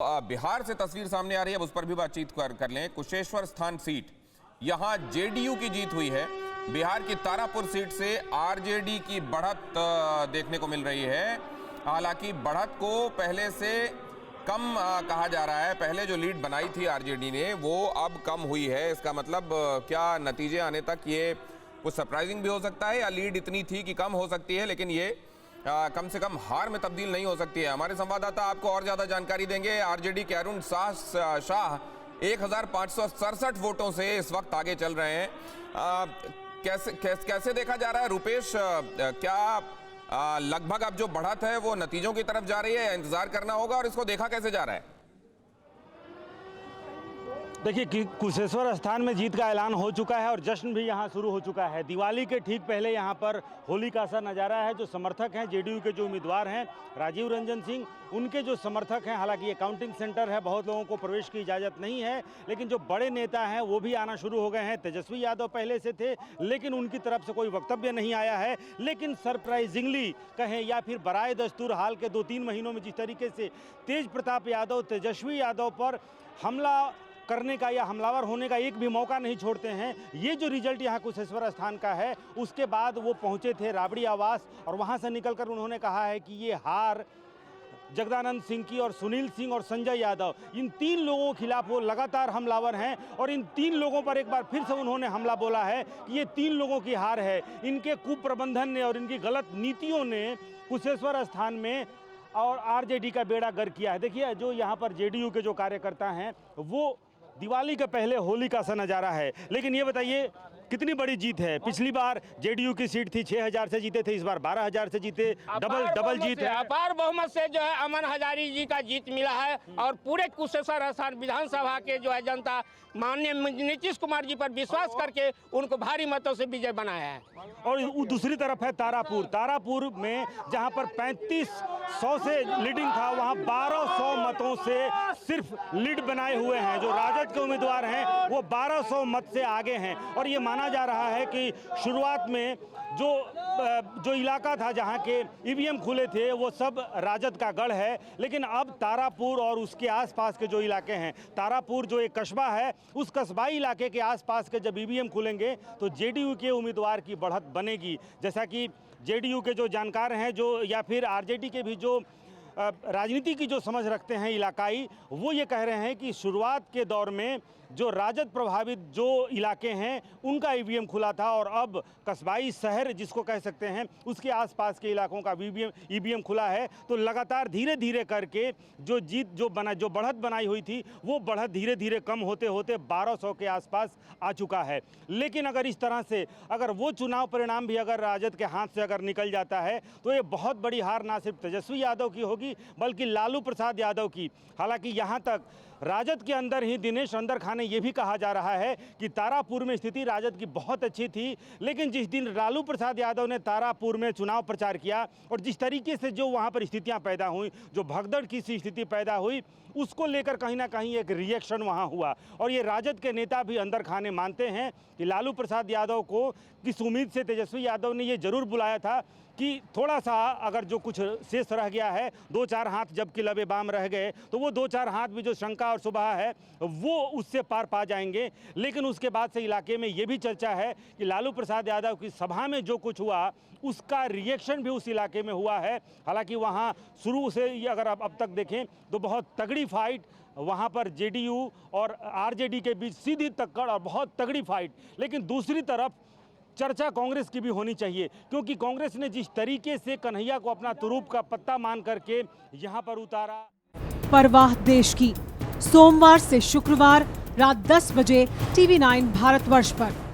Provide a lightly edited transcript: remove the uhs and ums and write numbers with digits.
बिहार से तस्वीर सामने आ रही है, उस पर भी बातचीत कर लें। कुशेश्वर स्थान सीट, यहां जेडीयू की जीत हुई है। बिहार की तारापुर सीट से आरजेडी की बढ़त देखने को मिल रही है। हालांकि बढ़त को पहले से कम कहा जा रहा है। पहले जो लीड बनाई थी आरजेडी ने, वो अब कम हुई है। इसका मतलब क्या नतीजे आने तक ये कुछ सरप्राइजिंग भी हो सकता है, या लीड इतनी थी कि कम हो सकती है, लेकिन ये कम से कम हार में तब्दील नहीं हो सकती है। हमारे संवाददाता आपको और ज्यादा जानकारी देंगे। आरजेडी के अरुण शाह 1567 वोटों से इस वक्त आगे चल रहे हैं। कैसे देखा जा रहा है रुपेश, क्या लगभग अब जो बढ़त है वो नतीजों की तरफ जा रही है, इंतजार करना होगा, और इसको देखा कैसे जा रहा है? देखिए, कुशेश्वर स्थान में जीत का ऐलान हो चुका है और जश्न भी यहां शुरू हो चुका है। दिवाली के ठीक पहले यहां पर होली का सा नज़ारा है। जो समर्थक हैं जेडीयू के, जो उम्मीदवार हैं राजीव रंजन सिंह, उनके जो समर्थक हैं, हालांकि ये काउंटिंग सेंटर है, बहुत लोगों को प्रवेश की इजाज़त नहीं है, लेकिन जो बड़े नेता हैं वो भी आना शुरू हो गए हैं। तेजस्वी यादव पहले से थे, लेकिन उनकी तरफ से कोई वक्तव्य नहीं आया है। लेकिन सरप्राइजिंगली कहें या फिर बराए दस्तूर हाल के 2-3 महीनों में जिस तरीके से तेज प्रताप यादव तेजस्वी यादव पर हमला करने का या हमलावर होने का एक भी मौका नहीं छोड़ते हैं, ये जो रिजल्ट यहाँ कुशेश्वर स्थान का है, उसके बाद वो पहुँचे थे राबड़ी आवास और वहाँ से निकलकर उन्होंने कहा है कि ये हार जगदानंद सिंह की और सुनील सिंह और संजय यादव, इन 3 लोगों के खिलाफ वो लगातार हमलावर हैं और इन 3 लोगों पर एक बार फिर से उन्होंने हमला बोला है कि ये 3 लोगों की हार है। इनके कुप्रबंधन ने और इनकी गलत नीतियों ने कुशेश्वर स्थान में और आरजेडी का बेड़ा गर्क किया है। देखिए, जो यहाँ पर जेडीयू के जो कार्यकर्ता हैं, वो दिवाली के पहले होली का सा नज़ारा है। लेकिन ये बताइए, कितनी बड़ी जीत है? पिछली बार जेडीयू की सीट थी, 6000 से जीते थे, इस बार 12000 से जीते, डबल जीत है। अपार बहुमत से जो है अमन हजारी जी का जीत मिला है और पूरे कुशेश्वर स्थान विधानसभा के जो है जनता माननीय नीतीश कुमार जी पर विश्वास करके उनको भारी मतों से विजय बनाया है। और दूसरी तरफ है तारापुर में, जहां पर 3500 से लीडिंग था, वहां 1200 मतों से सिर्फ लीड बनाए हुए हैं। जो राजद के उम्मीदवार हैं वो 1200 मत से आगे हैं और ये माना जा रहा है कि शुरुआत में जो इलाका था जहां के ईवीएम खुले थे, वो सब राजद का गढ़ है। लेकिन अब तारापुर और उसके आसपास के जो इलाके हैं, तारापुर जो एक कस्बा है, उस कस्बाई इलाके के आसपास के जब ईवीएम खुलेंगे तो जेडीयू के उम्मीदवार की बढ़त बनेगी। जैसा कि जेडीयू के जो जानकार हैं, जो या फिर आरजेडी के भी जो राजनीति की जो समझ रखते हैं इलाकाई, वो ये कह रहे हैं कि शुरुआत के दौर में जो राजद प्रभावित जो इलाके हैं उनका ईवीएम खुला था और अब कस्बाई शहर जिसको कह सकते हैं, उसके आसपास के इलाकों का ईवीएम खुला है। तो लगातार धीरे धीरे करके जो बढ़त बनाई हुई थी, वो बढ़त धीरे धीरे कम होते होते 1200 के आसपास आ चुका है। लेकिन अगर इस तरह से अगर वो चुनाव परिणाम भी अगर राजद के हाथ से अगर निकल जाता है, तो ये बहुत बड़ी हार ना सिर्फ तेजस्वी यादव की होगी बल्कि लालू प्रसाद यादव की। हालांकि यहाँ तक राजद के अंदर ही दिनेश अंदर खाने ये भी कहा जा रहा है कि तारापुर में स्थिति राजद की बहुत अच्छी थी, लेकिन जिस दिन लालू प्रसाद यादव ने तारापुर में चुनाव प्रचार किया और जिस तरीके से जो वहाँ पर स्थितियाँ पैदा हुई, जो भगदड़ की सी स्थिति पैदा हुई, उसको लेकर कहीं ना कहीं एक रिएक्शन वहाँ हुआ। और ये राजद के नेता भी अंदर खाने मानते हैं कि लालू प्रसाद यादव को किस उम्मीद से तेजस्वी यादव ने ये जरूर बुलाया था कि थोड़ा सा अगर जो कुछ शेष रह गया है, 2-4 हाथ जबकि लबे बाम रह गए, तो वो 2-4 हाथ भी जो शंका और सुबह है वो उससे पार पा जाएंगे। लेकिन उसके बाद से इलाके में ये भी चर्चा है कि लालू प्रसाद यादव की सभा में जो कुछ हुआ, उसका रिएक्शन भी उस इलाके में हुआ है। हालांकि वहाँ शुरू से अगर अब तक देखें तो बहुत तगड़ी फाइट वहाँ पर जेडीयू और आरजेडी के बीच सीधी टक्कर और बहुत तगड़ी फाइट। लेकिन दूसरी तरफ चर्चा कांग्रेस की भी होनी चाहिए, क्योंकि कांग्रेस ने जिस तरीके से कन्हैया को अपना तुरूप का पत्ता मान करके यहाँ पर उतारा। परवाह देश की, सोमवार से शुक्रवार रात 10 बजे TV9 भारतवर्ष पर।